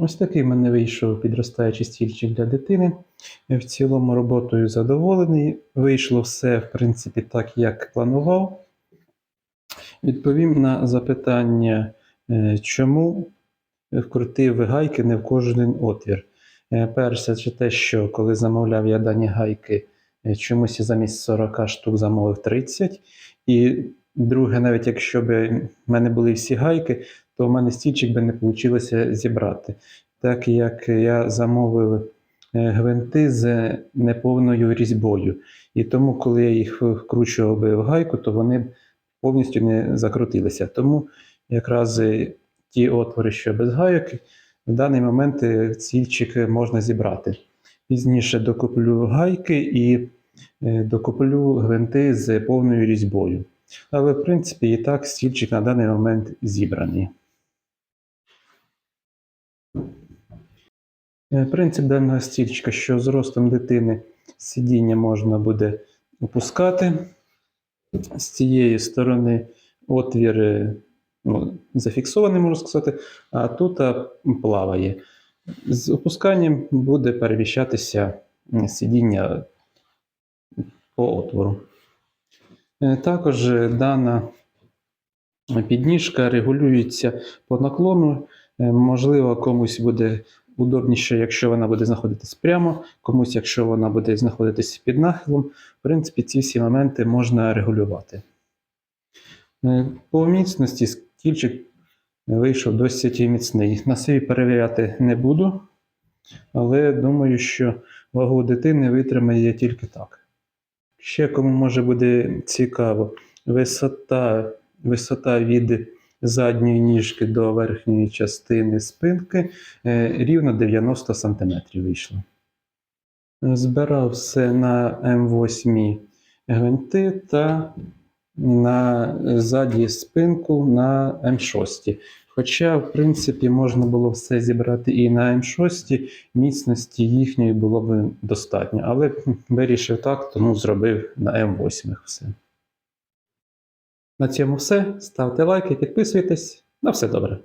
Ось такий в мене вийшов підростаючий стільчик для дитини. В цілому роботою задоволений. Вийшло все, в принципі, так, як планував. Відповім на запитання, чому вкрутив гайки не в кожен отвір. Перше, це те, що коли замовляв я дані гайки, чомусь замість 40 штук замовив 30. І друге, навіть якщо б в мене були всі гайки, то в мене стільчик би не вийшло зібрати. Так як я замовив гвинти з неповною різьбою. І тому, коли я їх вкручував в гайку, то вони повністю не закрутилися. Тому якраз ті отвори, що без гайок, в даний момент стільчик можна зібрати. Пізніше докуплю гайки і докуплю гвинти з повною різьбою. Але, в принципі, і так стільчик на даний момент зібраний. Принцип даного стільчика, що з ростом дитини сидіння можна буде опускати. З цієї сторони отвір зафіксований, можна сказати, а тут плаває. З опусканням буде переміщатися сидіння по отвору. Також дана підніжка регулюється по наклону. Можливо, комусь буде удобніше, якщо вона буде знаходитись прямо, комусь, якщо вона буде знаходитись під нахилом. В принципі, ці всі моменти можна регулювати. По міцності стільчик вийшов досить міцний. На собі перевіряти не буду, але думаю, що вагу дитини витримає тільки так. Ще кому може буде цікаво, висота від задньої ніжки до верхньої частини спинки рівно 90 см вийшло. Збирав все на М8 гвинти та на задню спинку на М6. Хоча, в принципі, можна було все зібрати і на М6, міцності їхньої було б достатньо. Але вирішив так, тому зробив на М8 все. На цьому все. Ставте лайки, підписуйтесь. На все добре.